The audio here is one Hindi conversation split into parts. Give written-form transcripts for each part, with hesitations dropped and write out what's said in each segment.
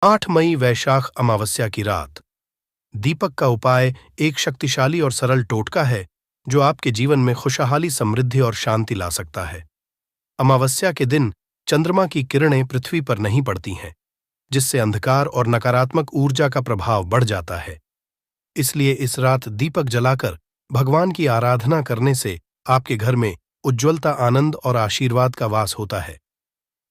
8 मई वैशाख अमावस्या की रात। दीपक का उपाय एक शक्तिशाली और सरल टोटका है जो आपके जीवन में खुशहाली, समृद्धि और शांति ला सकता है। अमावस्या के दिन चंद्रमा की किरणें पृथ्वी पर नहीं पड़ती हैं, जिससे अंधकार और नकारात्मक ऊर्जा का प्रभाव बढ़ जाता है। इसलिए इस रात दीपक जलाकर भगवान की आराधना करने से आपके घर में उज्ज्वलता, आनंद और आशीर्वाद का वास होता है।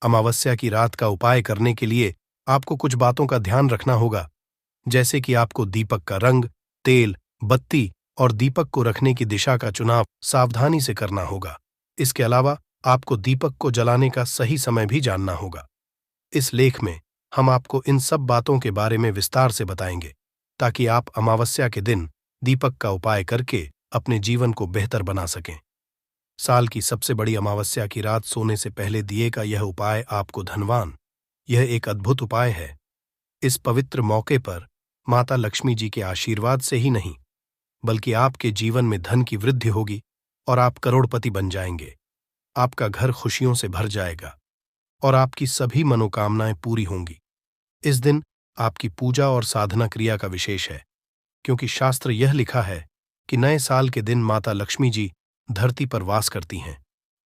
अमावस्या की रात का उपाय करने के लिए आपको कुछ बातों का ध्यान रखना होगा, जैसे कि आपको दीपक का रंग, तेल, बत्ती और दीपक को रखने की दिशा का चुनाव सावधानी से करना होगा। इसके अलावा आपको दीपक को जलाने का सही समय भी जानना होगा। इस लेख में हम आपको इन सब बातों के बारे में विस्तार से बताएंगे, ताकि आप अमावस्या के दिन दीपक का उपाय करके अपने जीवन को बेहतर बना सकें। साल की सबसे बड़ी अमावस्या की रात सोने से पहले दिए का यह उपाय आपको धनवान। यह एक अद्भुत उपाय है। इस पवित्र मौके पर माता लक्ष्मी जी के आशीर्वाद से ही नहीं, बल्कि आपके जीवन में धन की वृद्धि होगी और आप करोड़पति बन जाएंगे। आपका घर खुशियों से भर जाएगा और आपकी सभी मनोकामनाएं पूरी होंगी। इस दिन आपकी पूजा और साधना क्रिया का विशेष है, क्योंकि शास्त्र यह लिखा है कि नए साल के दिन माता लक्ष्मी जी धरती पर वास करती हैं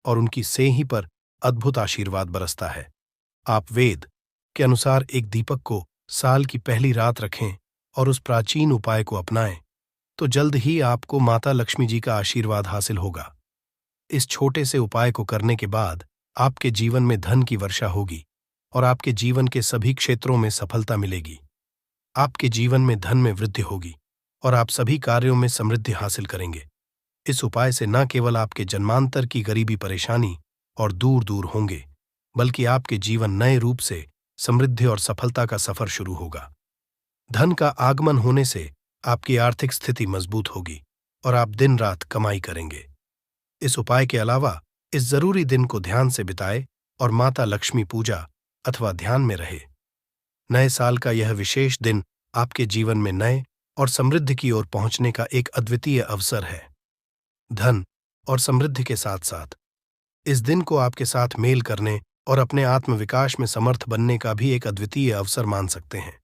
और उनकी सेही पर अद्भुत आशीर्वाद बरसता है। आप वेद के अनुसार एक दीपक को साल की पहली रात रखें और उस प्राचीन उपाय को अपनाएं, तो जल्द ही आपको माता लक्ष्मी जी का आशीर्वाद हासिल होगा। इस छोटे से उपाय को करने के बाद आपके जीवन में धन की वर्षा होगी और आपके जीवन के सभी क्षेत्रों में सफलता मिलेगी। आपके जीवन में धन में वृद्धि होगी और आप सभी कार्यों में समृद्धि हासिल करेंगे। इस उपाय से न केवल आपके जन्मांतर की गरीबी, परेशानी और दूर दूर होंगे, बल्कि आपके जीवन नए रूप से समृद्धि और सफलता का सफर शुरू होगा। धन का आगमन होने से आपकी आर्थिक स्थिति मजबूत होगी और आप दिन रात कमाई करेंगे। इस उपाय के अलावा इस जरूरी दिन को ध्यान से बिताए और माता लक्ष्मी पूजा अथवा ध्यान में रहे। नए साल का यह विशेष दिन आपके जीवन में नए और समृद्धि की ओर पहुंचने का एक अद्वितीय अवसर है। धन और समृद्धि के साथ साथ इस दिन को आपके साथ मेल करने और अपने आत्मविकास में समर्थ बनने का भी एक अद्वितीय अवसर मान सकते हैं।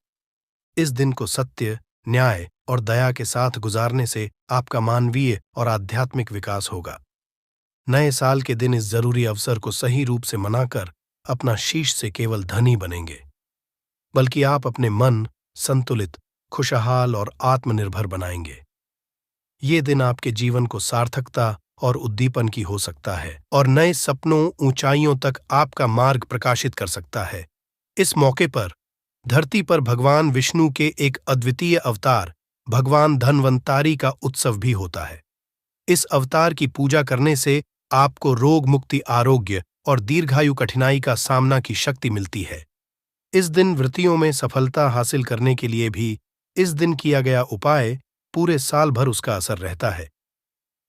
इस दिन को सत्य, न्याय और दया के साथ गुजारने से आपका मानवीय और आध्यात्मिक विकास होगा। नए साल के दिन इस जरूरी अवसर को सही रूप से मनाकर अपना शीश से केवल धनी बनेंगे, बल्कि आप अपने मन संतुलित, खुशहाल और आत्मनिर्भर बनाएंगे। ये दिन आपके जीवन को सार्थकता और उद्दीपन की हो सकता है और नए सपनों, ऊंचाइयों तक आपका मार्ग प्रकाशित कर सकता है। इस मौके पर धरती पर भगवान विष्णु के एक अद्वितीय अवतार भगवान धन्वंतारी का उत्सव भी होता है। इस अवतार की पूजा करने से आपको रोग मुक्ति, आरोग्य और दीर्घायु कठिनाई का सामना की शक्ति मिलती है। इस दिन व्रतियों में सफलता हासिल करने के लिए भी इस दिन किया गया उपाय पूरे साल भर उसका असर रहता है।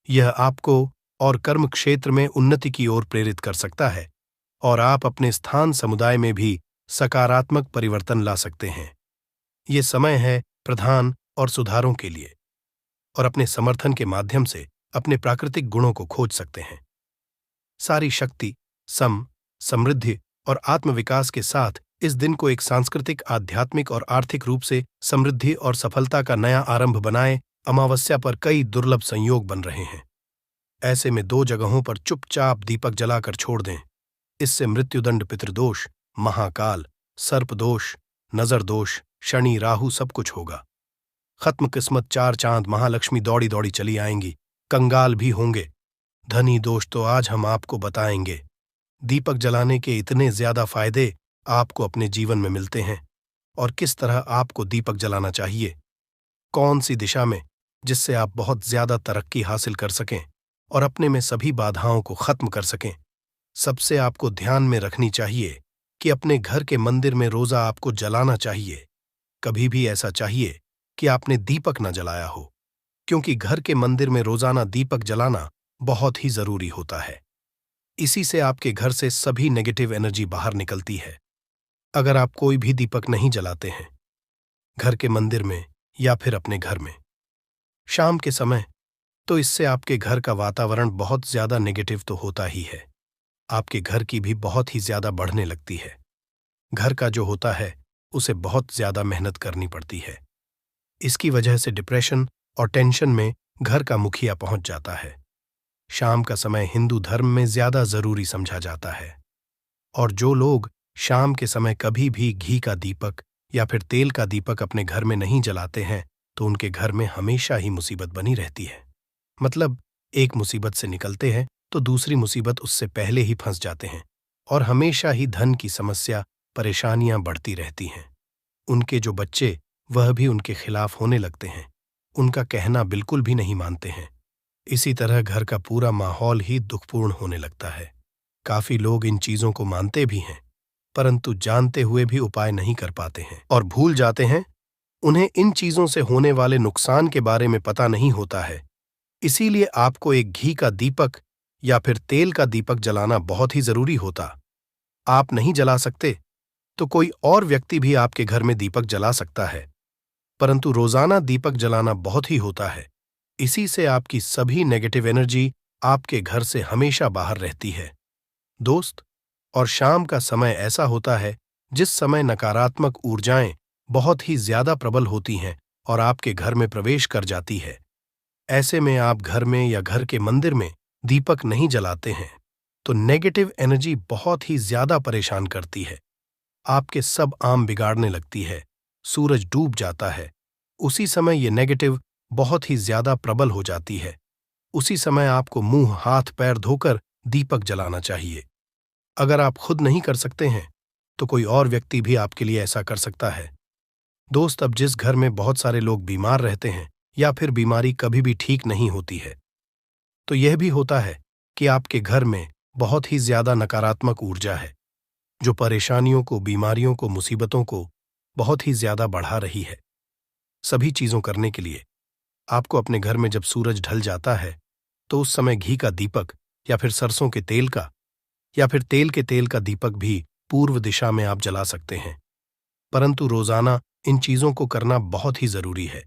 यह आपको और कर्म क्षेत्र में उन्नति की ओर प्रेरित कर सकता है और आप अपने स्थान, समुदाय में भी सकारात्मक परिवर्तन ला सकते हैं। ये समय है प्रधान और सुधारों के लिए और अपने समर्थन के माध्यम से अपने प्राकृतिक गुणों को खोज सकते हैं। सारी शक्ति, समृद्धि और आत्मविकास के साथ इस दिन को एक सांस्कृतिक, आध्यात्मिक और आर्थिक रूप से समृद्धि और सफलता का नया आरंभ बनाए। अमावस्या पर कई दुर्लभ संयोग बन रहे हैं। ऐसे में 2 जगहों पर चुपचाप दीपक जलाकर छोड़ दें। इससे मृत्युदंड, पितृदोष, महाकाल, सर्पदोष, नजर दोष, शनि, राहु सब कुछ होगा। खत्म किस्मत, 4 चांद, महालक्ष्मी दौड़ी दौड़ी चली आएंगी। कंगाल भी होंगे। धनी दोष तो आज हम आपको बताएंगे। दीपक जलाने के इतने ज्यादा फायदे आपको अपने जीवन में मिलते हैं और किस तरह आपको दीपक जलाना चाहिए, कौन सी दिशा में, जिससे आप बहुत ज्यादा तरक्की हासिल कर सकें और अपने में सभी बाधाओं को खत्म कर सकें। सबसे आपको ध्यान में रखनी चाहिए कि अपने घर के मंदिर में रोजा आपको जलाना चाहिए। कभी भी ऐसा चाहिए कि आपने दीपक न जलाया हो, क्योंकि घर के मंदिर में रोजाना दीपक जलाना बहुत ही जरूरी होता है। इसी से आपके घर से सभी नेगेटिव एनर्जी बाहर निकलती है। अगर आप कोई भी दीपक नहीं जलाते हैं घर के मंदिर में या फिर अपने घर में शाम के समय, तो इससे आपके घर का वातावरण बहुत ज्यादा नेगेटिव तो होता ही है, आपके घर की भी बहुत ही ज्यादा बढ़ने लगती है। घर का जो होता है उसे बहुत ज्यादा मेहनत करनी पड़ती है। इसकी वजह से डिप्रेशन और टेंशन में घर का मुखिया पहुंच जाता है। शाम का समय हिंदू धर्म में ज्यादा जरूरी समझा जाता है, और जो लोग शाम के समय कभी भी घी का दीपक या फिर तेल का दीपक अपने घर में नहीं जलाते हैं तो उनके घर में हमेशा ही मुसीबत बनी रहती है। मतलब एक मुसीबत से निकलते हैं तो दूसरी मुसीबत उससे पहले ही फंस जाते हैं, और हमेशा ही धन की समस्या, परेशानियां बढ़ती रहती हैं। उनके जो बच्चे वह भी उनके खिलाफ होने लगते हैं, उनका कहना बिल्कुल भी नहीं मानते हैं। इसी तरह घर का पूरा माहौल ही दुखपूर्ण होने लगता है। काफी लोग इन चीजों को मानते भी हैं, परंतु जानते हुए भी उपाय नहीं कर पाते हैं और भूल जाते हैं। उन्हें इन चीजों से होने वाले नुकसान के बारे में पता नहीं होता है। इसीलिए आपको एक घी का दीपक या फिर तेल का दीपक जलाना बहुत ही जरूरी होता। आप नहीं जला सकते तो कोई और व्यक्ति भी आपके घर में दीपक जला सकता है, परंतु रोजाना दीपक जलाना बहुत ही होता है। इसी से आपकी सभी नेगेटिव एनर्जी आपके घर से हमेशा बाहर रहती है। दोस्त, और शाम का समय ऐसा होता है जिस समय नकारात्मक ऊर्जाएं बहुत ही ज्यादा प्रबल होती हैं और आपके घर में प्रवेश कर जाती है। ऐसे में आप घर में या घर के मंदिर में दीपक नहीं जलाते हैं तो नेगेटिव एनर्जी बहुत ही ज्यादा परेशान करती है। आपके सब आम बिगाड़ने लगती है, सूरज डूब जाता है। उसी समय ये नेगेटिव बहुत ही ज्यादा प्रबल हो जाती है। उसी समय आपको मुंह हाथ पैर धोकर दीपक जलाना चाहिए। अगर आप खुद नहीं कर सकते हैं तो कोई और व्यक्ति भी आपके लिए ऐसा कर सकता है। दोस्त, अब जिस घर में बहुत सारे लोग बीमार रहते हैं या फिर बीमारी कभी भी ठीक नहीं होती है, तो यह भी होता है कि आपके घर में बहुत ही ज्यादा नकारात्मक ऊर्जा है जो परेशानियों को, बीमारियों को, मुसीबतों को बहुत ही ज्यादा बढ़ा रही है। सभी चीजों करने के लिए आपको अपने घर में जब सूरज ढल जाता है तो उस समय घी का दीपक या फिर सरसों के तेल का या फिर तेल के तेल का दीपक भी पूर्व दिशा में आप जला सकते हैं। परंतु रोजाना इन चीजों को करना बहुत ही जरूरी है,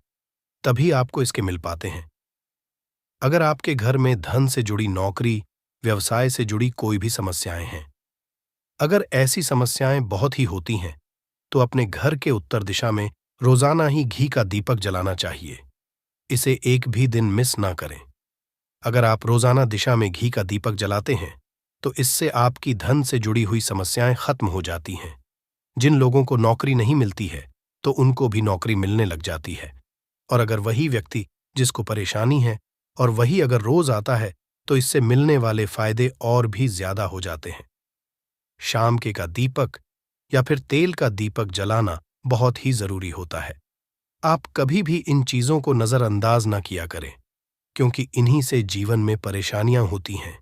तभी आपको इसके मिल पाते हैं। अगर आपके घर में धन से जुड़ी नौकरी, व्यवसाय से जुड़ी कोई भी समस्याएं हैं, अगर ऐसी समस्याएं बहुत ही होती हैं तो अपने घर के उत्तर दिशा में रोजाना ही घी का दीपक जलाना चाहिए। इसे एक भी दिन मिस ना करें। अगर आप रोजाना दिशा में घी का दीपक जलाते हैं तो इससे आपकी धन से जुड़ी हुई समस्याएं खत्म हो जाती हैं। जिन लोगों को नौकरी नहीं मिलती है तो उनको भी नौकरी मिलने लग जाती है, और अगर वही व्यक्ति जिसको परेशानी है और वही अगर रोज आता है तो इससे मिलने वाले फायदे और भी ज्यादा हो जाते हैं। शाम के का दीपक या फिर तेल का दीपक जलाना बहुत ही जरूरी होता है। आप कभी भी इन चीजों को नजरअंदाज ना किया करें, क्योंकि इन्हीं से जीवन में परेशानियां होती हैं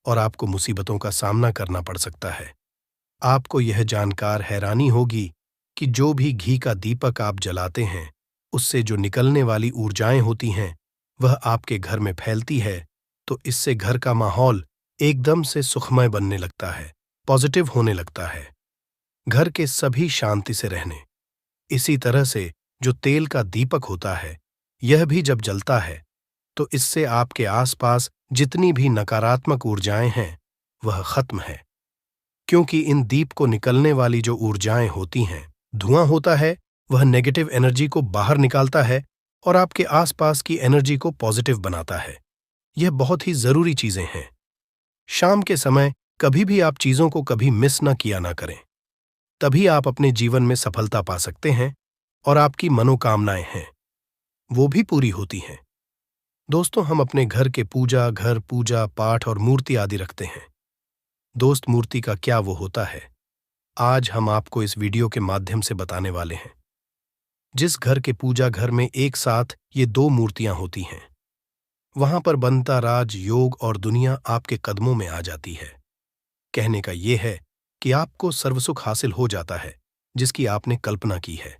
और आपको मुसीबतों का सामना करना पड़ सकता है। आपको यह जानकर हैरानी होगी कि जो भी घी का दीपक आप जलाते हैं उससे जो निकलने वाली ऊर्जाएं होती हैं वह आपके घर में फैलती है, तो इससे घर का माहौल एकदम से सुखमय बनने लगता है, पॉजिटिव होने लगता है। घर के सभी शांति से रहने। इसी तरह से जो तेल का दीपक होता है, यह भी जब जलता है तो इससे आपके आसपास जितनी भी नकारात्मक ऊर्जाएं हैं वह खत्म है, क्योंकि इन दीप को निकलने वाली जो ऊर्जाएं होती हैं, धुआं होता है, वह नेगेटिव एनर्जी को बाहर निकालता है और आपके आसपास की एनर्जी को पॉजिटिव बनाता है। यह बहुत ही जरूरी चीजें हैं। शाम के समय कभी भी आप चीजों को कभी मिस न किया ना करें, तभी आप अपने जीवन में सफलता पा सकते हैं और आपकी मनोकामनाएं हैं वो भी पूरी होती हैं। दोस्तों, हम अपने घर के पूजा पाठ और मूर्ति आदि रखते हैं। दोस्त, मूर्ति का क्या वो होता है, आज हम आपको इस वीडियो के माध्यम से बताने वाले हैं। जिस घर के पूजा घर में एक साथ ये दो मूर्तियां होती हैं, वहां पर बनता राज, योग और दुनिया आपके कदमों में आ जाती है। कहने का ये है कि आपको सर्वसुख हासिल हो जाता है जिसकी आपने कल्पना की है,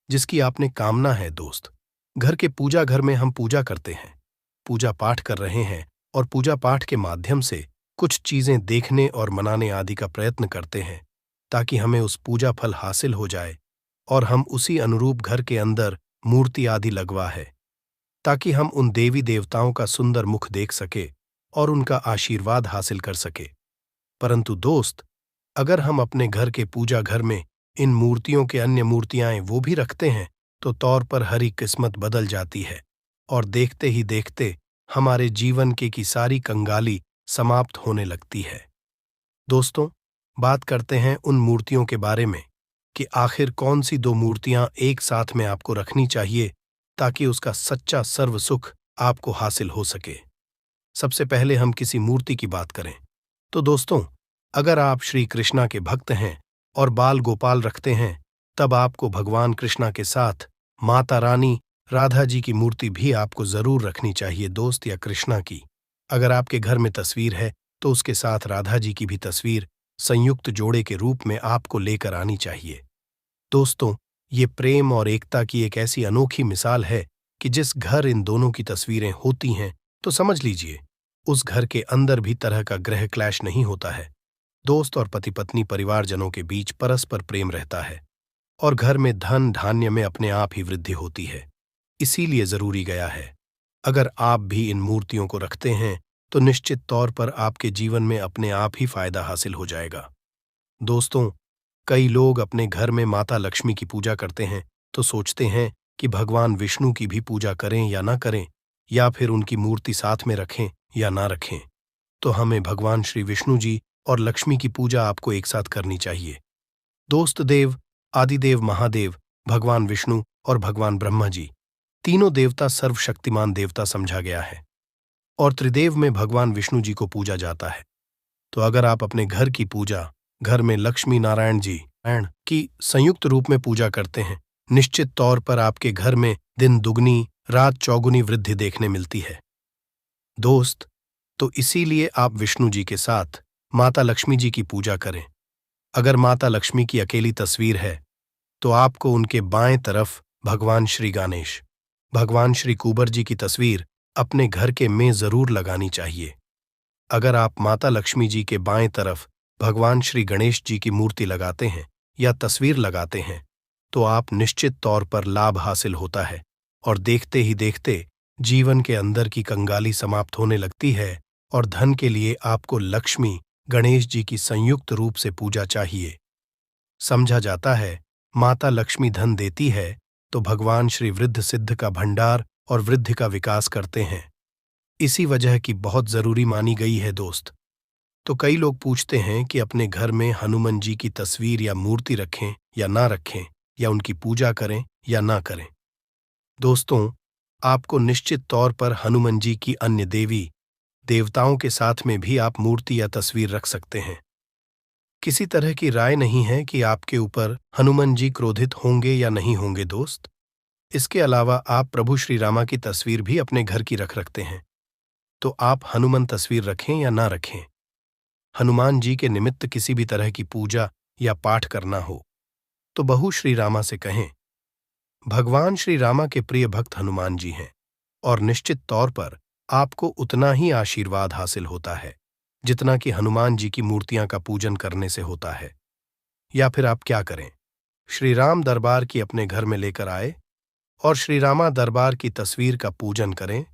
जिसकी आपने कामना है। दोस्त, घर के पूजा घर में हम पूजा करते हैं, पूजा पाठ कर रहे हैं और पूजा पाठ के माध्यम से कुछ चीजें देखने और मनाने आदि का प्रयत्न करते हैं ताकि हमें उस पूजा फल हासिल हो जाए और हम उसी अनुरूप घर के अंदर मूर्ति आदि लगवा है ताकि हम उन देवी देवताओं का सुंदर मुख देख सके और उनका आशीर्वाद हासिल कर सके। परंतु दोस्त, अगर हम अपने घर के पूजा घर में इन मूर्तियों के अन्य मूर्तियां वो भी रखते हैं तो तौर पर हरी किस्मत बदल जाती है और देखते ही देखते हमारे जीवन की सारी कंगाली समाप्त होने लगती है। दोस्तों, बात करते हैं उन मूर्तियों के बारे में कि आखिर कौन सी दो मूर्तियां एक साथ में आपको रखनी चाहिए ताकि उसका सच्चा सर्व सुख आपको हासिल हो सके। सबसे पहले हम किसी मूर्ति की बात करें तो दोस्तों, अगर आप श्री कृष्णा के भक्त हैं और बाल गोपाल रखते हैं, तब आपको भगवान कृष्णा के साथ माता रानी राधा जी की मूर्ति भी आपको जरूर रखनी चाहिए दोस्त, या कृष्णा की। अगर आपके घर में तस्वीर है तो उसके साथ राधा जी की भी तस्वीर संयुक्त जोड़े के रूप में आपको लेकर आनी चाहिए। दोस्तों, ये प्रेम और एकता की एक ऐसी अनोखी मिसाल है कि जिस घर इन दोनों की तस्वीरें होती हैं तो समझ लीजिए उस घर के अंदर भी तरह का ग्रह क्लैश नहीं होता है। दोस्त और पति पत्नी परिवारजनों के बीच परस्पर प्रेम रहता है और घर में धन धान्य में अपने आप ही वृद्धि होती है। इसीलिए जरूरी गया है, अगर आप भी इन मूर्तियों को रखते हैं तो निश्चित तौर पर आपके जीवन में अपने आप ही फायदा हासिल हो जाएगा। दोस्तों, कई लोग अपने घर में माता लक्ष्मी की पूजा करते हैं तो सोचते हैं कि भगवान विष्णु की भी पूजा करें या ना करें, या फिर उनकी मूर्ति साथ में रखें या ना रखें। तो हमें भगवान श्री विष्णु जी और लक्ष्मी की पूजा आपको एक साथ करनी चाहिए। दोस्त देव, आदिदेव महादेव, भगवान विष्णु और भगवान ब्रह्मा जी, तीनों देवता सर्वशक्तिमान देवता समझा गया है और त्रिदेव में भगवान विष्णु जी को पूजा जाता है। तो अगर आप अपने घर की पूजा घर में लक्ष्मी नारायण जी की संयुक्त रूप में पूजा करते हैं, निश्चित तौर पर आपके घर में दिन दुगनी रात चौगुनी वृद्धि देखने मिलती है। दोस्त, तो इसीलिए आप विष्णु जी के साथ माता लक्ष्मी जी की पूजा करें। अगर माता लक्ष्मी की अकेली तस्वीर है तो आपको उनके बाएं तरफ भगवान श्री गणेश, भगवान श्री कुबर जी की तस्वीर अपने घर के में जरूर लगानी चाहिए। अगर आप माता लक्ष्मी जी के बाएं तरफ भगवान श्री गणेश जी की मूर्ति लगाते हैं या तस्वीर लगाते हैं तो आप निश्चित तौर पर लाभ हासिल होता है और देखते ही देखते जीवन के अंदर की कंगाली समाप्त होने लगती है और धन के लिए आपको लक्ष्मी गणेश जी की संयुक्त रूप से पूजा चाहिए। समझा जाता है माता लक्ष्मी धन देती है तो भगवान श्री वृद्ध सिद्ध का भंडार और वृद्धि का विकास करते हैं। इसी वजह की बहुत जरूरी मानी गई है दोस्त। तो कई लोग पूछते हैं कि अपने घर में हनुमान जी की तस्वीर या मूर्ति रखें या ना रखें, या उनकी पूजा करें या ना करें। दोस्तों, आपको निश्चित तौर पर हनुमान जी की अन्य देवी देवताओं के साथ में भी आप मूर्ति या तस्वीर रख सकते हैं। किसी तरह की राय नहीं है कि आपके ऊपर हनुमान जी क्रोधित होंगे या नहीं होंगे दोस्त। इसके अलावा आप प्रभु श्री रामा की तस्वीर भी अपने घर की रखते हैं, तो आप हनुमान तस्वीर रखें या ना रखें, हनुमान जी के निमित्त किसी भी तरह की पूजा या पाठ करना हो तो बहू श्री रामा से कहें। भगवान श्री रामा के प्रिय भक्त हनुमान जी हैं और निश्चित तौर पर आपको उतना ही आशीर्वाद हासिल होता है जितना कि हनुमान जी की मूर्तियां का पूजन करने से होता है। या फिर आप क्या करें, श्री राम दरबार की अपने घर में लेकर आए और श्री रामा दरबार की तस्वीर का पूजन करें,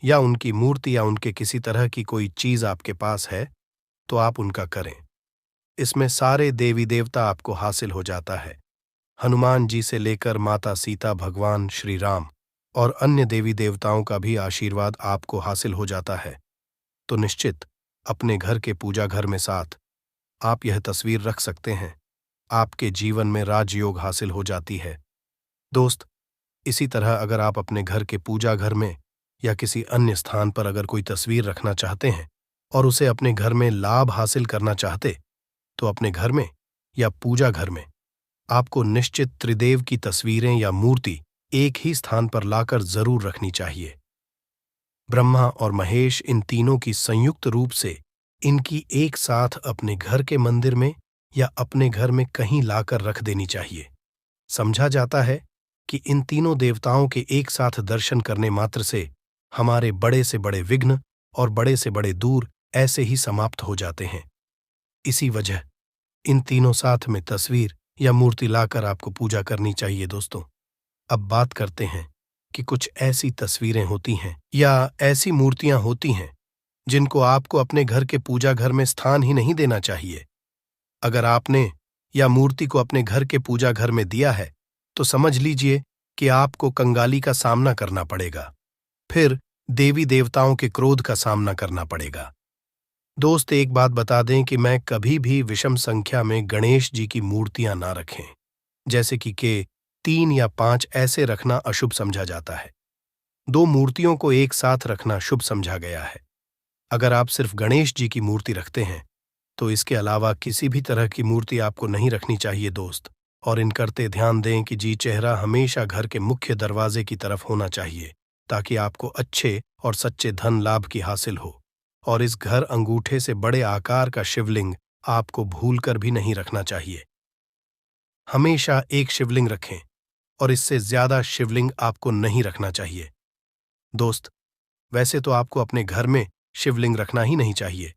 या उनकी मूर्ति या उनके किसी तरह की कोई चीज आपके पास है तो आप उनका करें। इसमें सारे देवी देवता आपको हासिल हो जाता है। हनुमान जी से लेकर माता सीता, भगवान श्री राम और अन्य देवी देवताओं का भी आशीर्वाद आपको हासिल हो जाता है। तो निश्चित अपने घर के पूजा घर में साथ आप यह तस्वीर रख सकते हैं। आपके जीवन में राजयोग हासिल हो जाती है। दोस्त, इसी तरह अगर आप अपने घर के पूजा घर में या किसी अन्य स्थान पर अगर कोई तस्वीर रखना चाहते हैं और उसे अपने घर में लाभ हासिल करना चाहते, तो अपने घर में या पूजा घर में आपको निश्चित त्रिदेव की तस्वीरें या मूर्ति एक ही स्थान पर लाकर जरूर रखनी चाहिए। ब्रह्मा और महेश, इन तीनों की संयुक्त रूप से इनकी एक साथ अपने घर के मंदिर में या अपने घर में कहीं लाकर रख देनी चाहिए। समझा जाता है कि इन तीनों देवताओं के एक साथ दर्शन करने मात्र से हमारे बड़े से बड़े विघ्न और बड़े से बड़े दूर ऐसे ही समाप्त हो जाते हैं। इसी वजह इन तीनों साथ में तस्वीर या मूर्ति लाकर आपको पूजा करनी चाहिए। दोस्तों, अब बात करते हैं कि कुछ ऐसी तस्वीरें होती हैं या ऐसी मूर्तियां होती हैं जिनको आपको अपने घर के पूजा घर में स्थान ही नहीं देना चाहिए। अगर आपने या मूर्ति को अपने घर के पूजा घर में दिया है, तो समझ लीजिए कि आपको कंगाली का सामना करना पड़ेगा। फिर देवी देवताओं के क्रोध का सामना करना पड़ेगा। दोस्त, एक बात बता दें कि मैं कभी भी विषम संख्या में गणेश जी की मूर्तियां ना रखें, जैसे कि 3 या 5 ऐसे रखना अशुभ समझा जाता है। 2 मूर्तियों को एक साथ रखना शुभ समझा गया है। अगर आप सिर्फ गणेश जी की मूर्ति रखते हैं, तो इसके अलावा किसी भी तरह की मूर्ति आपको नहीं रखनी चाहिए दोस्त। और इन करते ध्यान दें कि जी चेहरा हमेशा घर के मुख्य दरवाजे की तरफ होना चाहिए, ताकि आपको अच्छे और सच्चे धन लाभ की हासिल हो। और इस घर अंगूठे से बड़े आकार का शिवलिंग आपको भूलकर भी नहीं रखना चाहिए। हमेशा एक शिवलिंग रखें और इससे ज्यादा शिवलिंग आपको नहीं रखना चाहिए। दोस्त, वैसे तो आपको अपने घर में शिवलिंग रखना ही नहीं चाहिए।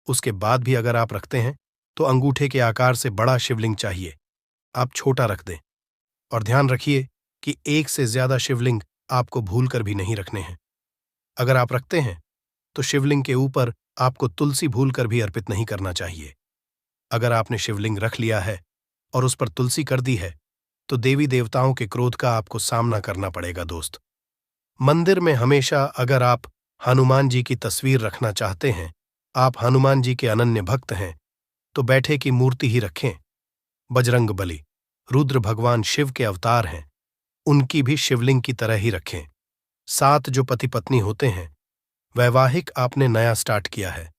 उसके बाद भी अगर आप रखते हैं तो अंगूठे के आकार से बड़ा शिवलिंग चाहिए। आप छोटा रख दें। और ध्यान रखिए कि एक से ज्यादा शिवलिंग आपको भूलकर भी नहीं रखने हैं। अगर आप रखते हैं तो शिवलिंग के ऊपर आपको तुलसी भूलकर भी अर्पित नहीं करना चाहिए। अगर आपने शिवलिंग रख लिया है और उस पर तुलसी कर दी है, तो देवी देवताओं के क्रोध का आपको सामना करना पड़ेगा दोस्त। मंदिर में हमेशा अगर आप हनुमान जी की तस्वीर रखना चाहते हैं, आप हनुमान जी के अनन्य भक्त हैं, तो बैठे की मूर्ति ही रखें। बजरंग बली, रुद्र भगवान शिव के अवतार हैं, उनकी भी शिवलिंग की तरह ही रखें। 7 जो पति पत्नी होते हैं, वैवाहिक आपने नया स्टार्ट किया है,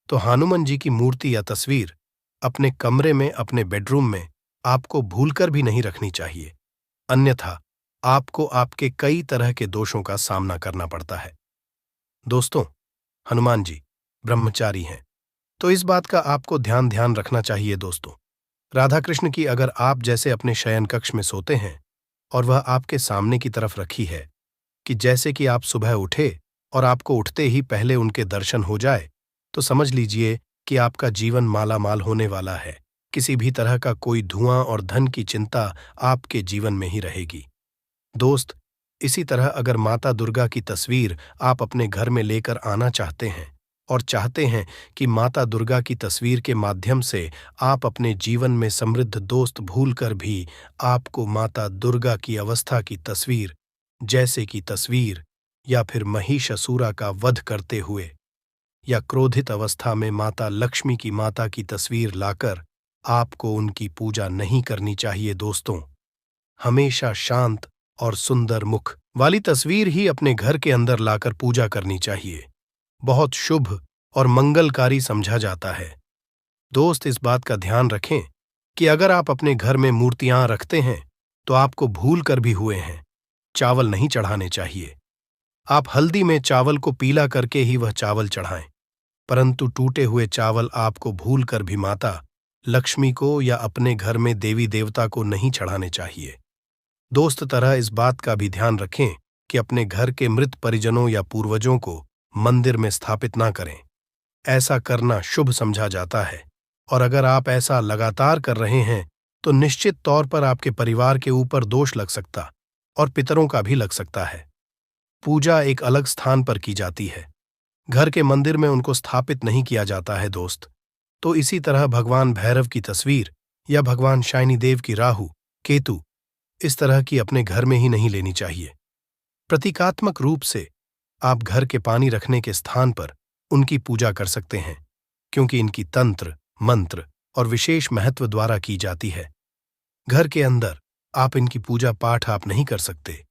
तो हनुमान जी की मूर्ति या तस्वीर अपने कमरे में, अपने बेडरूम में आपको भूलकर भी नहीं रखनी चाहिए। अन्यथा आपको आपके कई तरह के दोषों का सामना करना पड़ता है। दोस्तों, हनुमान जी ब्रह्मचारी हैं, तो इस बात का आपको ध्यान रखना चाहिए दोस्तों। राधा कृष्ण की अगर आप जैसे अपने शयन कक्ष में सोते हैं और वह आपके सामने की तरफ रखी है कि जैसे कि आप सुबह उठे और आपको उठते ही पहले उनके दर्शन हो जाए, तो समझ लीजिए कि आपका जीवन मालामाल होने वाला है। किसी भी तरह का कोई धुआं और धन की चिंता आपके जीवन में ही रहेगी। दोस्त, इसी तरह अगर माता दुर्गा की तस्वीर आप अपने घर में लेकर आना चाहते हैं और चाहते हैं कि माता दुर्गा की तस्वीर के माध्यम से आप अपने जीवन में समृद्ध, दोस्त भूलकर भी आपको माता दुर्गा की अवस्था की तस्वीर, जैसे की तस्वीर या फिर महिषासुरा का वध करते हुए या क्रोधित अवस्था में माता लक्ष्मी की माता की तस्वीर लाकर आपको उनकी पूजा नहीं करनी चाहिए दोस्तों। हमेशा शांत और सुंदर मुख वाली तस्वीर ही अपने घर के अंदर लाकर पूजा करनी चाहिए। बहुत शुभ और मंगलकारी समझा जाता है। दोस्त, इस बात का ध्यान रखें कि अगर आप अपने घर में मूर्तियां रखते हैं तो आपको भूल कर भी हुए हैं, चावल नहीं चढ़ाने चाहिए। आप हल्दी में चावल को पीला करके ही वह चावल चढ़ाएं, परंतु टूटे हुए चावल आपको भूल कर भी माता लक्ष्मी को या अपने घर में देवी देवता को नहीं चढ़ाने चाहिए। दोस्त, तरह इस बात का भी ध्यान रखें कि अपने घर के मृत परिजनों या पूर्वजों को मंदिर में स्थापित ना करें। ऐसा करना शुभ समझा जाता है, और अगर आप ऐसा लगातार कर रहे हैं तो निश्चित तौर पर आपके परिवार के ऊपर दोष लग सकता और पितरों का भी लग सकता है। पूजा एक अलग स्थान पर की जाती है, घर के मंदिर में उनको स्थापित नहीं किया जाता है दोस्त। तो इसी तरह भगवान भैरव की तस्वीर या भगवान शनिदेव की राहु केतु इस तरह की अपने घर में ही नहीं लेनी चाहिए। प्रतीकात्मक रूप से आप घर के पानी रखने के स्थान पर उनकी पूजा कर सकते हैं, क्योंकि इनकी तंत्र, मंत्र और विशेष महत्व द्वारा की जाती है। घर के अंदर आप इनकी पूजा पाठ आप नहीं कर सकते।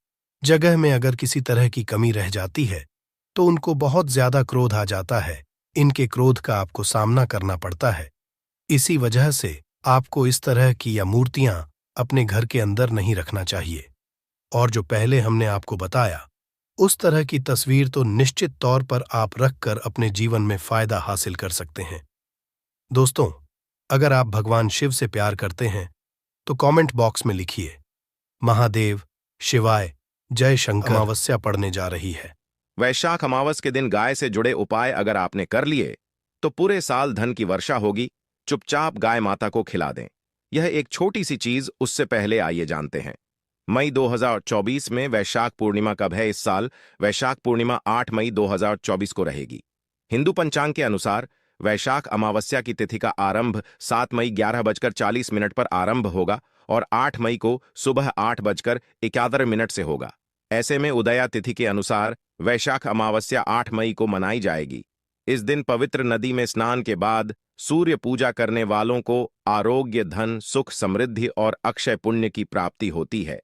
जगह में अगर किसी तरह की कमी रह जाती है तो उनको बहुत ज्यादा क्रोध आ जाता है। इनके क्रोध का आपको सामना करना पड़ता है। इसी वजह से आपको इस तरह की या मूर्तियां अपने घर के अंदर नहीं रखना चाहिए। और जो पहले हमने आपको बताया, उस तरह की तस्वीर तो निश्चित तौर पर आप रखकर अपने जीवन में फायदा हासिल कर सकते हैं। दोस्तों, अगर आप भगवान शिव से प्यार करते हैं तो कमेंट बॉक्स में लिखिए महादेव, शिवाय, जय शंकर। अमावस्या पड़ने जा रही है। वैशाख अमावस के दिन गाय से जुड़े उपाय अगर आपने कर लिए तो पूरे साल धन की वर्षा होगी। चुपचाप गाय माता को खिला दें। यह एक छोटी सी चीज, उससे पहले आइए जानते हैं मई 2024 में वैशाख पूर्णिमा कब है। इस साल वैशाख पूर्णिमा 8 मई 2024 को रहेगी। हिंदू पंचांग के अनुसार वैशाख अमावस्या की तिथि का आरंभ 7 मई 11:40 पर आरंभ होगा और 8 मई को सुबह 8:11 से होगा। ऐसे में उदया तिथि के अनुसार वैशाख अमावस्या 8 मई को मनाई जाएगी। इस दिन पवित्र नदी में स्नान के बाद सूर्य पूजा करने वालों को आरोग्य, धन, सुख, समृद्धि और अक्षय पुण्य की प्राप्ति होती है।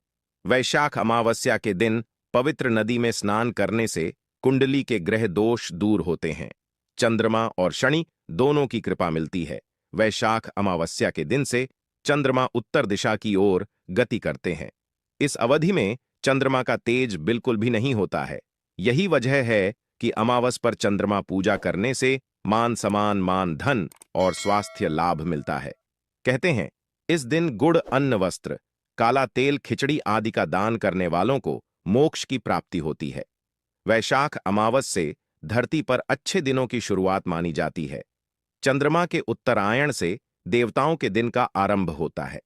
वैशाख अमावस्या के दिन पवित्र नदी में स्नान करने से कुंडली के ग्रह दोष दूर होते हैं। चंद्रमा और शनि दोनों की कृपा मिलती है। वैशाख अमावस्या के दिन से चंद्रमा उत्तर दिशा की ओर गति करते हैं। इस अवधि में चंद्रमा का तेज बिल्कुल भी नहीं होता है। यही वजह है कि अमावस पर चंद्रमा पूजा करने से मान सम्मान, मान धन और स्वास्थ्य लाभ मिलता है। कहते हैं इस दिन गुड़, अन्न, वस्त्र, काला तेल, खिचड़ी आदि का दान करने वालों को मोक्ष की प्राप्ति होती है। वैशाख अमावस से धरती पर अच्छे दिनों की शुरुआत मानी जाती है। चंद्रमा के उत्तरायण से देवताओं के दिन का आरंभ होता है।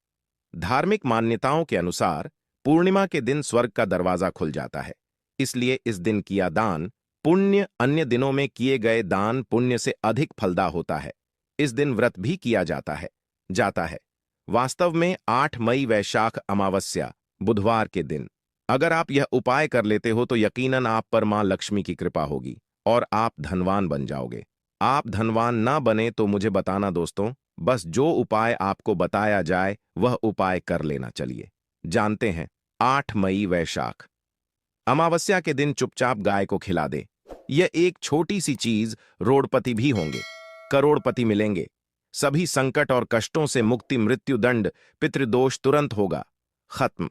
धार्मिक मान्यताओं के अनुसार पूर्णिमा के दिन स्वर्ग का दरवाजा खुल जाता है। इसलिए इस दिन किया दान पुण्य अन्य दिनों में किए गए दान पुण्य से अधिक फलदा होता है। इस दिन व्रत भी किया जाता है। वास्तव में 8 मई वैशाख अमावस्या बुधवार के दिन अगर आप यह उपाय कर लेते हो तो यकीनन आप पर मां लक्ष्मी की कृपा होगी और आप धनवान बन जाओगे। आप धनवान ना बने तो मुझे बताना दोस्तों, बस जो उपाय आपको बताया जाए वह उपाय कर लेना। चलिए जानते हैं। 8 मई वैशाख अमावस्या के दिन चुपचाप गाय को खिला दे। यह एक छोटी सी चीज, रोडपति भी होंगे, करोड़पति मिलेंगे। सभी संकट और कष्टों से मुक्ति, मृत्यु दंड, पितृदोष तुरंत होगा खत्म।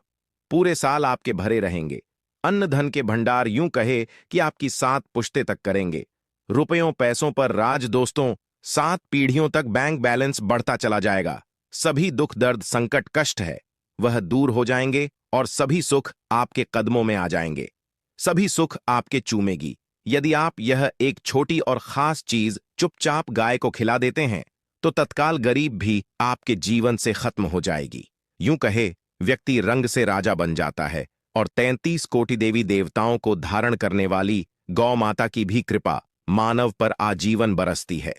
पूरे साल आपके भरे रहेंगे। अन्न धन के भंडार यूं कहे कि आपकी 7 पुश्ते तक करेंगे। रुपयों पैसों पर राज दोस्तों, 7 पीढ़ियों तक बैंक बैलेंस बढ़ता चला जाएगा। सभी दुख, दर्द, संकट, कष्ट है वह दूर हो जाएंगे और सभी सुख आपके कदमों में आ जाएंगे। सभी सुख आपके चूमेगी। यदि आप यह एक छोटी और खास चीज चुपचाप गाय को खिला देते हैं तो तत्काल गरीब भी आपके जीवन से खत्म हो जाएगी। यूं कहे व्यक्ति रंग से राजा बन जाता है और 33 कोटि देवी देवताओं को धारण करने वाली गौ माता की भी कृपा मानव पर आजीवन बरसती है।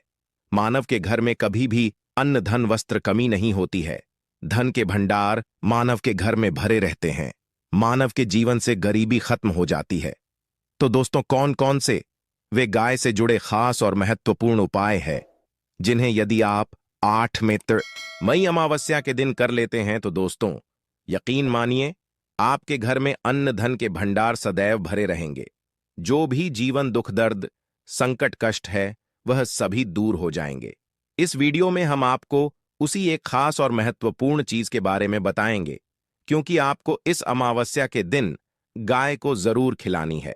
मानव के घर में कभी भी अन्न, धन, वस्त्र कमी नहीं होती है। धन के भंडार मानव के घर में भरे रहते हैं। मानव के जीवन से गरीबी खत्म हो जाती है। तो दोस्तों कौन कौन से वे गाय से जुड़े खास और महत्वपूर्ण उपाय हैं जिन्हें यदि आप 8 मई अमावस्या के दिन कर लेते हैं तो दोस्तों यकीन मानिए आपके घर में अन्न धन के भंडार सदैव भरे रहेंगे। जो भी जीवन दुख, दर्द, संकट, कष्ट है वह सभी दूर हो जाएंगे। इस वीडियो में हम आपको उसी एक खास और महत्वपूर्ण चीज के बारे में बताएंगे क्योंकि आपको इस अमावस्या के दिन गाय को जरूर खिलानी है।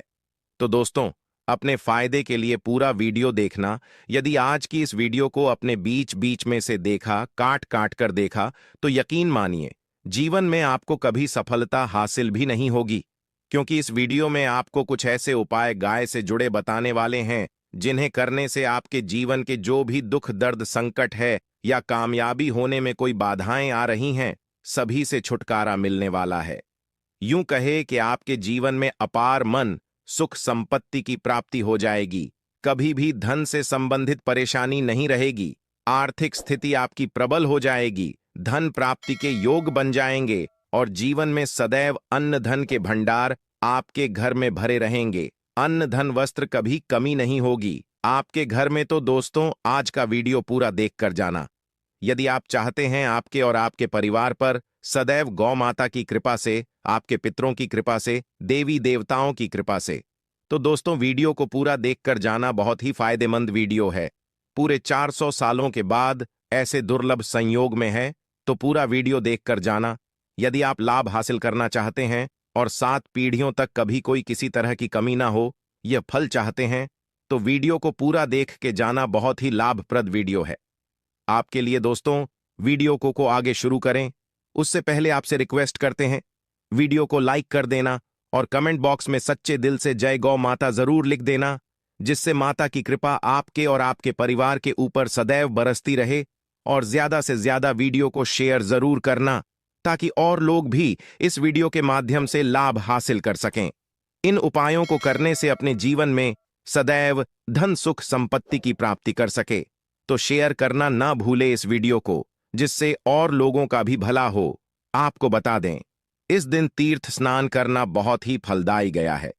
तो दोस्तों अपने फायदे के लिए पूरा वीडियो देखना। यदि आज की इस वीडियो को अपने बीच बीच में से देखा, काट काट कर देखा तो यकीन मानिए जीवन में आपको कभी सफलता हासिल भी नहीं होगी क्योंकि इस वीडियो में आपको कुछ ऐसे उपाय गाय से जुड़े बताने वाले हैं जिन्हें करने से आपके जीवन के जो भी दुख, दर्द, संकट है या कामयाबी होने में कोई बाधाएं आ रही हैं सभी से छुटकारा मिलने वाला है। यूं कहे कि आपके जीवन में अपार मन, सुख, संपत्ति की प्राप्ति हो जाएगी। कभी भी धन से संबंधित परेशानी नहीं रहेगी। आर्थिक स्थिति आपकी प्रबल हो जाएगी। धन प्राप्ति के योग बन जाएंगे और जीवन में सदैव अन्न धन के भंडार आपके घर में भरे रहेंगे। अन्न धन वस्त्र कभी कमी नहीं होगी आपके घर में। तो दोस्तों आज का वीडियो पूरा देखकर जाना। यदि आप चाहते हैं आपके और आपके परिवार पर सदैव गौ माता की कृपा से, आपके पितरों की कृपा से, देवी देवताओं की कृपा से, तो दोस्तों वीडियो को पूरा देखकर जाना। बहुत ही फायदेमंद वीडियो है। पूरे 400 सालों के बाद ऐसे दुर्लभ संयोग में है तो पूरा वीडियो देखकर जाना। यदि आप लाभ हासिल करना चाहते हैं और 7 पीढ़ियों तक कभी कोई किसी तरह की कमी ना हो, यह फल चाहते हैं तो वीडियो को पूरा देख के जाना। बहुत ही लाभप्रद वीडियो है आपके लिए। दोस्तों वीडियो को आगे शुरू करें उससे पहले आपसे रिक्वेस्ट करते हैं वीडियो को लाइक कर देना और कमेंट बॉक्स में सच्चे दिल से जय गौ माता जरूर लिख देना, जिससे माता की कृपा आपके और आपके परिवार के ऊपर सदैव बरसती रहे। और ज्यादा से ज्यादा वीडियो को शेयर जरूर करना ताकि और लोग भी इस वीडियो के माध्यम से लाभ हासिल कर सकें। इन उपायों को करने से अपने जीवन में सदैव धन, सुख, संपत्ति की प्राप्ति कर सके। तो शेयर करना ना भूले इस वीडियो को, जिससे और लोगों का भी भला हो। आपको बता दें, इस दिन तीर्थ स्नान करना बहुत ही फलदायी गया है।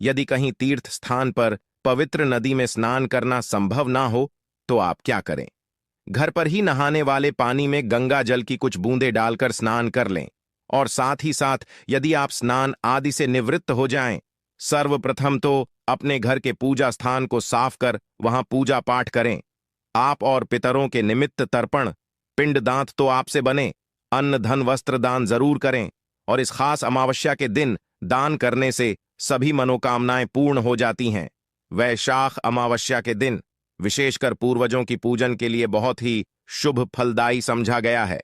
यदि कहीं तीर्थ स्थान पर पवित्र नदी में स्नान करना संभव ना हो तो आप क्या करें? घर पर ही नहाने वाले पानी में गंगा जल की कुछ बूंदें डालकर स्नान कर लें। और साथ ही साथ यदि आप स्नान आदि से निवृत्त हो जाएं, सर्वप्रथम तो अपने घर के पूजा स्थान को साफ कर वहां पूजा पाठ करें। आप और पितरों के निमित्त तर्पण पिंडदान तो आपसे बने, अन्न धन वस्त्र दान जरूर करें। और इस खास अमावस्या के दिन दान करने से सभी मनोकामनाएं पूर्ण हो जाती हैं। वैशाख अमावस्या के दिन विशेषकर पूर्वजों की पूजन के लिए बहुत ही शुभ फलदायी समझा गया है।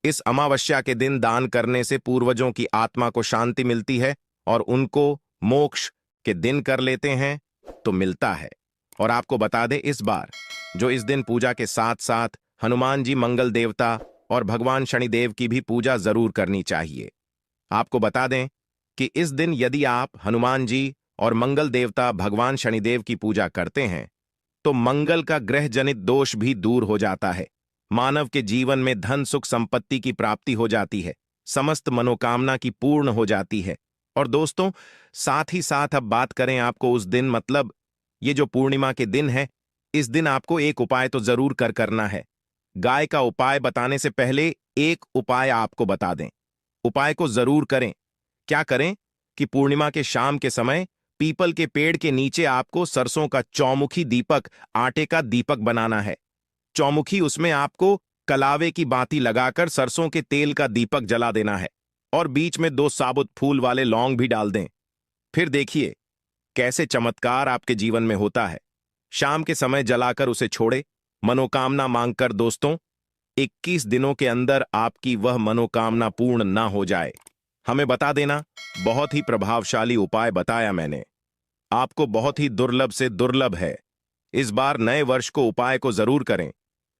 इस अमावस्या के दिन दान करने से पूर्वजों की आत्मा को शांति मिलती है और उनको मोक्ष के दिन कर लेते हैं तो मिलता है। और आपको बता दें, इस बार जो इस दिन पूजा के साथ साथ हनुमान जी मंगल देवता और भगवान शनिदेव की भी पूजा जरूर करनी चाहिए। आपको बता दें कि इस दिन यदि आप हनुमान जी और मंगल देवता भगवान शनिदेव की पूजा करते हैं तो मंगल का ग्रह जनित दोष भी दूर हो जाता है। मानव के जीवन में धन सुख संपत्ति की प्राप्ति हो जाती है, समस्त मनोकामना की पूर्ण हो जाती है। और दोस्तों, साथ ही साथ अब बात करें आपको उस दिन, मतलब ये जो पूर्णिमा के दिन है, इस दिन आपको एक उपाय तो जरूर करना है। गाय का उपाय बताने से पहले एक उपाय आपको बता दें। उपाय को जरूर करें। क्या करें कि पूर्णिमा के शाम के समय पीपल के पेड़ के नीचे आपको सरसों का चौमुखी दीपक, आटे का दीपक बनाना है। चौमुखी, उसमें आपको कलावे की बाती लगाकर सरसों के तेल का दीपक जला देना है और बीच में 2 साबुत फूल वाले लौंग भी डाल दें। फिर देखिए कैसे चमत्कार आपके जीवन में होता है। शाम के समय जलाकर उसे छोड़े, मनोकामना मांगकर दोस्तों 21 दिनों के अंदर आपकी वह मनोकामना पूर्ण ना हो जाए। हमें बता देना, बहुत ही प्रभावशाली उपाय बताया मैंने, आपको बहुत ही दुर्लभ से दुर्लभ है। इस बार नए वर्ष को उपाय को जरूर करें।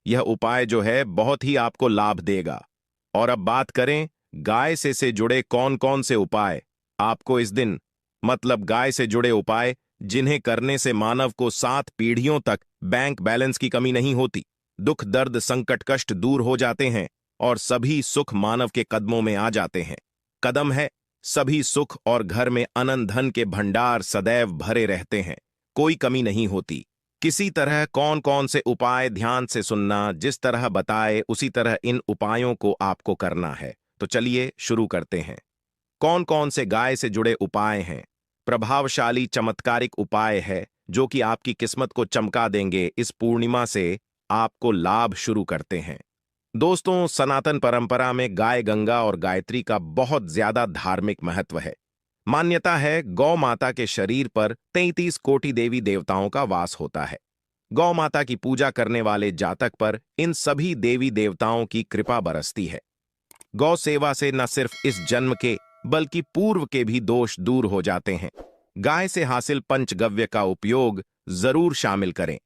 यह उपाय जो है बहुत ही आपको लाभ देगा। और अब बात करें गाय से जुड़े कौन कौन से उपाय आपको इस दिन, मतलब गाय से जुड़े उपाय जिन्हें करने से मानव को 7 पीढ़ियों तक बैंक बैलेंस की कमी नहीं होती, दुख दर्द संकट कष्ट दूर हो जाते हैं और सभी सुख मानव के कदमों में आ जाते हैं। कदम है सभी सुख और घर में अनंत धन के भंडार सदैव भरे रहते हैं, कोई कमी नहीं होती। किसी तरह कौन कौन से उपाय ध्यान से सुनना, जिस तरह बताए उसी तरह इन उपायों को आपको करना है। तो चलिए शुरू करते हैं। कौन कौन से गाय से जुड़े उपाय हैं? प्रभावशाली चमत्कारिक उपाय है जो कि आपकी किस्मत को चमका देंगे। इस पूर्णिमा से आपको लाभ शुरू करते हैं। दोस्तों, सनातन परंपरा में गाय गंगा और गायत्री का बहुत ज्यादा धार्मिक महत्व है। मान्यता है गौ माता के शरीर पर 33 कोटि देवी देवताओं का वास होता है। गौ माता की पूजा करने वाले जातक पर इन सभी देवी देवताओं की कृपा बरसती है। गौ सेवा से न सिर्फ इस जन्म के बल्कि पूर्व के भी दोष दूर हो जाते हैं। गाय से हासिल पंचगव्य का उपयोग जरूर शामिल करें,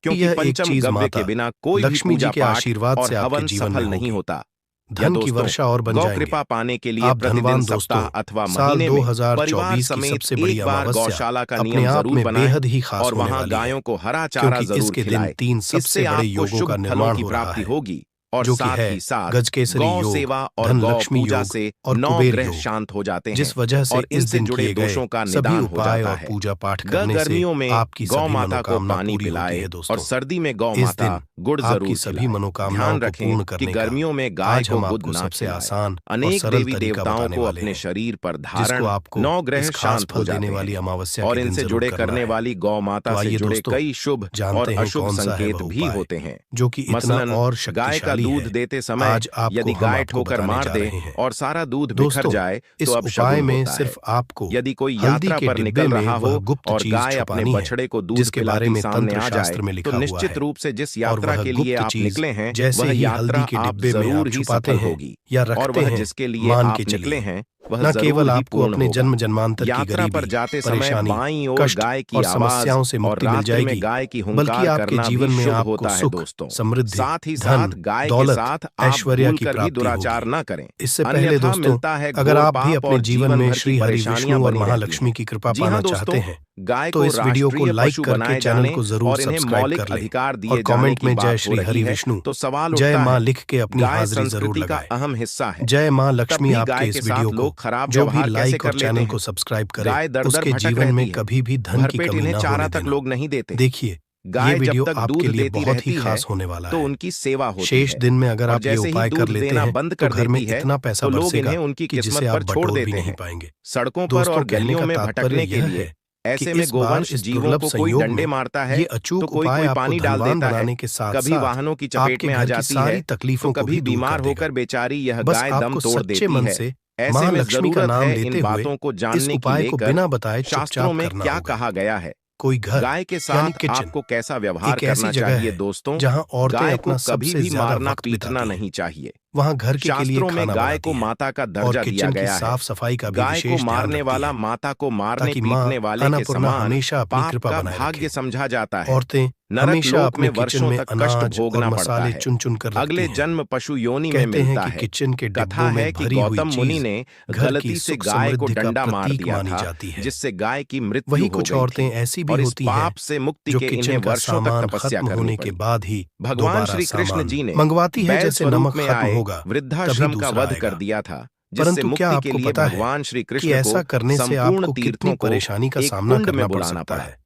क्योंकि यह एक पंचम चीज गव्य माता के बिना कोई भी लक्ष्मी जी पूजा के पाठ आशीर्वाद और से आपके हवन जीवन सफल में नहीं होगी। होता। धन की वर्षा और बन गौ जाएंगे। कृपा पाने के लिए आप प्रतिदिन धनवान सप्ताह दोस्तों, अथवा साल महीने में 2024 परिवार की समेत सबसे बड़ी एक बार अमावस्या गौशाला का अपने नियम आप जरूर में बनाएं बेहद ही खास और होने वहां वाली है, गायों को हरा चारा क्योंकि जरूर इसके दिन खिलाएं। 3 इससे सबसे बड़े आपको योगों शुभ का फलों निर्माण की हो रहा प्राप्ति है, होगी और जो कि साथ है ही साथ गजकेसरी गौ योग, सेवा और धन गौ लक्ष्मी पूजा योग से और 9 कुबेर ग्रह योग, शांत हो जाते हैं जिस वजह से और इस इनसे दिन जुड़े किए गए दोषों का सभी निदान हो उपाय जाता और है। पूजा पाठ करने से गर्मियों में आपकी गौ सभी माता को मनोकामना पानी पूरी होती पिलाए है। और दोस्तों, सर्दी में गौ इस माता दिन गुड़ आपकी जरूर सभी खिलाए। मनोकामनाओं ध्यान को रखें पूर्ण कि करने का गर्मियों में गाय आज को हम गुड़ आपको ना सबसे खिलाए। आसान और अनेक सरल देवी तरीका देवताओं बताने को वाले अपने हैं, शरीर पर जिसको धारण आपको 9 ग्रह इस खास शांत हो फल देने जाते वाली हैं अमावस्या और के दिन इनसे जरूर जुड़े करना करने है। वाली गौ माता तो से आइए जुड़े दोस्तों, कई शुभ और जानते हैं अशुभ कौन सा है संकेत वह भी उपाय होते हैं। जो कि इतना मसलन और गाय का शक्तिशाली दूध है। देते समय आज आपको यदि हम गाय आपको ठोकर बताने मार जा दे रहे हैं। और सारा दूध बिखर दोस्तों, जाए इस तो अब उपाय शगुन में होता है। सिर्फ आपको यदि कोई हल्दी यात्रा के पर डिब्बे निकल में रहा वह हो गुप्त और चीज गाय अपने छुपानी है, बछड़े को दूध जिसके बारे पिलाती में सामने तंत्र आ जाए शास्त्र में तो लिखा हुआ निश्चित है। रूप से जिस और यात्रा वह के लिए गुप्त आप चीज निकले हैं जैसे वह ही हल्दी यात्रा के आप डिब्बे में आप जरूर ही छुपाते सफल हैं होगी या और रखते वह हैं, जिसके लिए मान आप के निकले चलिए, हैं वह न जरूर केवल ही आपको पूर्ण अपने होगा। जन्म जन्मांतर की यात्रा पर गरीबी, जाते समय परेशानी, बाईं ओर कष्ट गाय की और आवाज समस्याओं से और मुक्ति मिल रात्रि में जाएगी, गाय की बल्कि हुंकार आपके करना जीवन भी में शुभ आपको होता है। सुख, दोस्तों, समृद्धि, साथ ही धन, साथ गाय के दौलत, साथ आप ऐश्वर्य भूल की कर भी प्राप्ति दुराचार होगी। न करें, इससे पहले अन्यथा दोस्तों, मिलता है अगर घोर आप भी पाप अपने और जीवन जीवन में भर की श्री हरि परेशानियां विष्णु और बनी रहती महालक्ष्मी हैं। की कृपा जी पाना हाँ चाहते दोस्तों, हैं गाय तो को इस वीडियो को राष्ट्रीय लाइक पशु करके बनाए चैनल जाने को जरूर और इन्हें सब्सक्राइब मौलिक कर लें अधिकार और दिए जाने कमेंट की में बात जय हो श्री रही हरि है विष्णु, तो सवाल जय उठता मां है, लिख के अपनी गाय हाजिरी जरूर संस्कृति का लगाएं। अहम हिस्सा है, जय मां तब लक्ष्मी भी आपके गाय इस के वीडियो साथ को लोग खराब जो भी व्यवहार कैसे लाइक कर और लेते चैनल हैं। को सब्सक्राइब करे, गाय दर दर उसके भटक जीवन में रहती है, कभी भी धन की भरपेट कमी इन्हें ना चारा होने तक देना। लोग नहीं देते। देखिए, ये गाय जब वीडियो तक आपके दूध लिए देती बहुत ही रहती है खास होने वाला तो है। उनकी सेवा होती शेष है, दिन में अगर और आप ये जैसे ही उपाय कर दूध लेते देना हैं बंद तो कर घर में देती है इतना पैसा तो लोग बरसेगा इन्हें उनकी कि जिसे किस्मत आप पर छोड़ बटोर भी देते नहीं हैं। पाएंगे। सड़कों पर दोस्तों, और कहने गलियों का में तात्पर्य भटकने के यह लिए है कि ऐसे में इस बार गोवंश इस जीवों दुर्लभ को कोई संयोग डंडे में मारता है ये तो अचूक कोई उपाय कोई आपको पानी डाल धनवान देता है, बनाने के साथ कभी साथ वाहनों की चपेट आपके में आ घर की जाती सारी है तो तकलीफों को कभी भी दूर बीमार कर देगा। होकर बेचारी यह बस गाय दम आपको तोड़ सच्चे देती मन है। से ऐसे मां में लक्ष्मी का जरूरत नाम है लेते इन हुए बातों को इस जानने की उपाय को लेकर बिना बताए शास्त्रों चुपचाप में करना क्या होगा। कहा गया है, कोई घर गाय के यानी साथ किचन आपको कैसा व्यवहार एक ऐसी करना जगह चाहिए। है दोस्तों, जहां औरतें गाय को अपना कभी सबसे भी ज्यादा मारना वक्त पीटना बिताती हैं। नहीं चाहिए। वहां घर के लिए शास्त्रों में खाना गाय को बनाती हैं माता का और दर्जा दिया किचन की गया है। साफ सफाई का भी गाय को विशेष ध्यान मारने रखती वाला है माता को मारने ताकि मां पीटने वाले के अन्नपूर्णा समान हमेशा अपनी पाप कृपा का बनाए भाग्य रखे। समझा जाता है। औरतें नरक हमेशा लोक में अपने किचन वर्षों में तक कष्ट अनाज और भोगना पड़ता मसाले है, चुन चुन कर रखती अगले हैं। जन्म पशु योनि में कहते हैं मिलता कि है। किचन के कथा डिब्बों है में कि भरी हुई गौतम मुनि चीज ने घर की गलती से सुख गाय को समृद्धि का डंडा मार प्रतीक दिया मानी था, जाती है। जिससे गाय की मृत्यु वही हो कुछ गई औरतें थी ऐसी भी और इस होती हैं पाप से मुक्ति जो के इन्हें किचन का वर्षों तक सामान तपस्या खत्म करनी होने के पड़ी। बाद ही भगवान दोबारा श्री कृष्ण सामान जी ने मंगवाती है। बैल जैसे स्वरूप नमक में खत्म आए होगा तभी वृद्धाश्रम का दूसरा वध कर आएगा। दिया था, जिससे परंतु क्या मुक्ति के आपको लिए पता है भगवान श्री कि कृष्ण ऐसा को करने से संपूर्ण आपको कितनी तीर्थों को परेशानी का एक सामना कुंड में करना पड़ बुलाना सकता पड़ा है।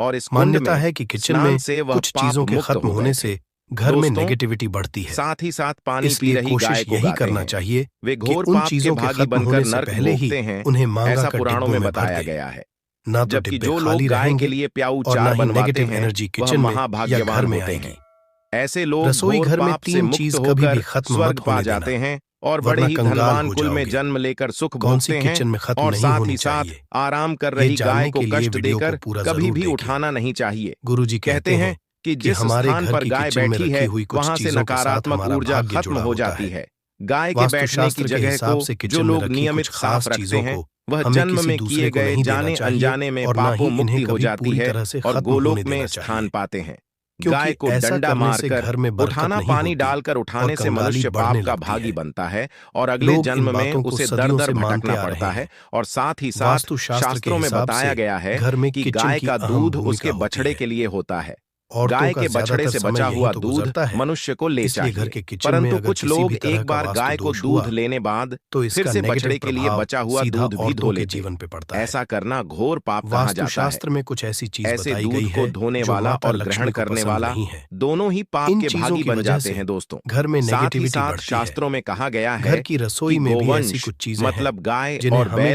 और इस कुंड मान्यता में है कि किचन स्नान में से वह कुछ पाप चीजों के मुक्त खत्म हो होने गए से थे। घर में दोस्तों, नेगेटिविटी बढ़ती है। साथ ही साथ पानी पी इसलिए रही गाय कोशिश को यही गाते करना हैं, चाहिए वे कि घोर उन पाप के चीजों के भागी खत्म बनकर होने से नर्क पहले ही भोगते हैं, उन्हें मांगा ऐसा कर पुराणों डिब्बों में में भर बताया दें। गया है। ना तो जबकि डिब्बे जो खाली लोग गाय रहेंगे के लिए प्याऊ और ना चार ही बनवाते नेगेटिव हैं एनर्जी वह किचन में या महाभाग्यवान घर में होते आएगी। हैं। ऐसे लोग रसोई घोर घर में पाप से तीन मुक्त चीज कभी भी होकर खत्म स्वर्ग मत पा होने जाते देना, हैं और बड़े वरना ही कंगाल धनवान हो कुल में जाओगे। जन्म लेकर सुख कौन सी भोगते हैं किचन में खत्म और नहीं साथ होनी ही साथ चाहिए, आराम कर ये रही गाय जानने को के लिए कष्ट वीडियो को देकर पूरा कभी जरूर भी देखिए। उठाना नहीं चाहिए। गुरुजी कहते हैं कि कि जिस हमारे स्थान घर पर की गाय किचन में बैठी रखी है हुई कुछ वहां से चीजों के साथ नकारात्मक हमारा ऊर्जा भाग्य खत्म जुड़ा हो होता जाती है। है। गाय के बैठने की वास्तुशास्त्र के जगह हिसाब को से जो किचन में लोग रखी नियमित कुछ साफ खास रखते चीजों हैं को वह हमें जन्म किसी में दूसरे किए को गए नहीं देना जाने चाहिए अनजाने में और ना ही पापों इन्हें मुक्ति हो कभी जाती पूरी है तरह से और खत्म गोलोक होने में देना स्थान चाहिए, पाते हैं। क्योंकि गाय को ऐसा डंडा करने से मारकर घर में बरकत उठाना नहीं पानी होती डालकर और उठाने से कंगाली मनुष्य पाप बढ़ने का लगती भागी है। बनता है और अगले लोग इन जन्म में बातों को उसे दर सदियों दर से मानते भटकना आ पड़ता रहे है हैं। और साथ ही साथ वास्तुशास्त्र के शास्त्रों में हिसाब बताया से गया है घर में कि किचन गाय की का अहम दूध भूमिका उसके होती बछड़े है। के लिए होता है। औरतों गाय का के बछड़े ज्यादातर से समय बचा यहीं हुआ तो दूध गुजरता है, मनुष्य को ले इसलिए घर चाहिए, के किचन में परंतु अगर कुछ किसी लोग भी तरह एक का बार वास्तु गाय को दोष दूध हुआ लेने बाद तो फिर इसका से नेगेटिव बछड़े के लिए प्रभाव बचा हुआ सीधा दूध भी औरतों धो के लेते। जीवन पे पड़ता है। ऐसा करना घोर पाप कहा जाता है। वास्तुशास्त्र में कुछ ऐसी चीज ऐसे बताई गई दूध को है धोने जो वाला माता और ग्रहण लक्ष्मी को करने पसंद वाला नहीं है। दोनों ही पाप इन के चीजों भागी की बन वजह जाते से हैं। दोस्तों, घर में साथ ही नेगेटिविटी साथ बढ़ती है। शास्त्रों में कहा गया है घर की कि रसोई में भी ऐसी गोवंश कुछ चीजें हैं मतलब गाय जिन्हें और बैल हमेशा